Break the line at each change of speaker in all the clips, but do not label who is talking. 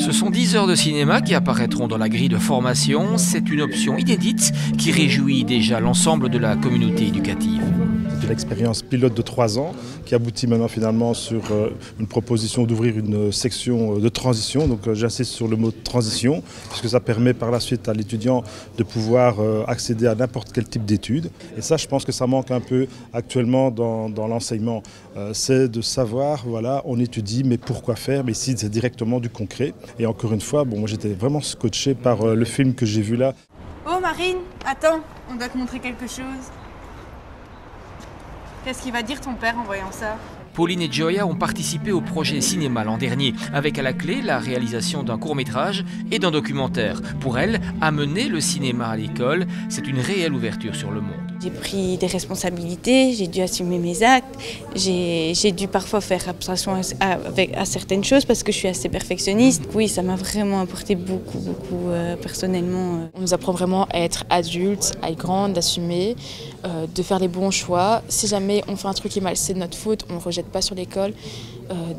Ce sont 10 heures de cinéma qui apparaîtront dans la grille de formation. C'est une option inédite qui réjouit déjà l'ensemble de la communauté éducative.
C'est une expérience pilote de 3 ans qui aboutit maintenant finalement sur une proposition d'ouvrir une section de transition. Donc j'insiste sur le mot transition puisque ça permet par la suite à l'étudiant de pouvoir accéder à n'importe quel type d'études. Et ça, je pense que ça manque un peu actuellement dans l'enseignement. C'est de savoir, voilà, on étudie, mais pourquoi faire? Mais ici, c'est directement du concret. Et encore une fois, bon, moi j'étais vraiment scotché par le film que j'ai vu là.
Oh Marine, attends, on doit te montrer quelque chose. Qu'est-ce qu'il va dire ton père en voyant ça?
Pauline et Gioia ont participé au projet cinéma l'an dernier, avec à la clé la réalisation d'un court-métrage et d'un documentaire. Pour elle, amener le cinéma à l'école, c'est une réelle ouverture sur le monde.
J'ai pris des responsabilités, j'ai dû assumer mes actes, j'ai dû parfois faire abstraction à certaines choses parce que je suis assez perfectionniste. Oui, ça m'a vraiment apporté beaucoup personnellement.
On nous apprend vraiment à être adulte, à être grande, d'assumer, de faire les bons choix. Si jamais on fait un truc qui est mal, c'est de notre faute, on ne rejette pas sur l'école.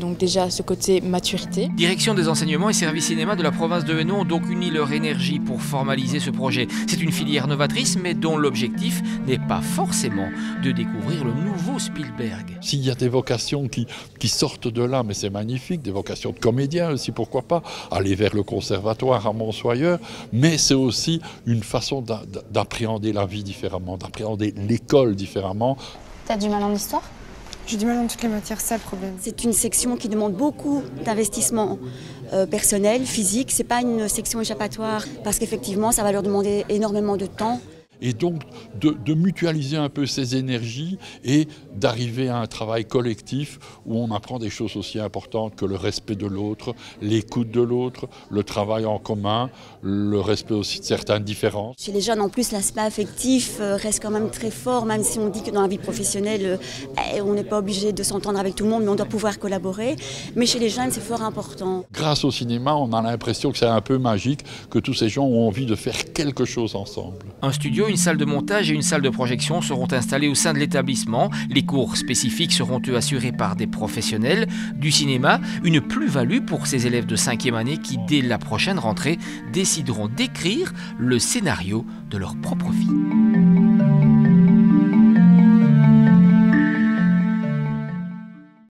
Donc déjà ce côté maturité.
Direction des enseignements et services cinéma de la province de Hainaut ont donc uni leur énergie pour formaliser ce projet. C'est une filière novatrice mais dont l'objectif n'est pas forcément de découvrir le nouveau Spielberg.
S'il y a des vocations qui sortent de là, mais c'est magnifique, des vocations de comédiens aussi, pourquoi pas, aller vers le conservatoire à Mont-Soyeur, mais c'est aussi une façon d'appréhender la vie différemment, d'appréhender l'école différemment.
T'as du mal en histoire ?
J'ai du mal dans toutes les matières, c'est ça le problème.
C'est une section qui demande beaucoup d'investissement personnel, physique. C'est pas une section échappatoire parce qu'effectivement, ça va leur demander énormément de temps.
Et donc de mutualiser un peu ses énergies et d'arriver à un travail collectif où on apprend des choses aussi importantes que le respect de l'autre, l'écoute de l'autre, le travail en commun, le respect aussi de certaines différences.
Chez les jeunes, en plus, l'aspect affectif reste quand même très fort, même si on dit que dans la vie professionnelle, on n'est pas obligé de s'entendre avec tout le monde, mais on doit pouvoir collaborer. Mais chez les jeunes, c'est fort important.
Grâce au cinéma, on a l'impression que c'est un peu magique, que tous ces gens ont envie de faire quelque chose ensemble.
Un studio, une salle de montage et une salle de projection seront installées au sein de l'établissement. Les cours spécifiques seront eux assurés par des professionnels du cinéma. Une plus-value pour ces élèves de 5e année qui, dès la prochaine rentrée, décideront d'écrire le scénario de leur propre vie.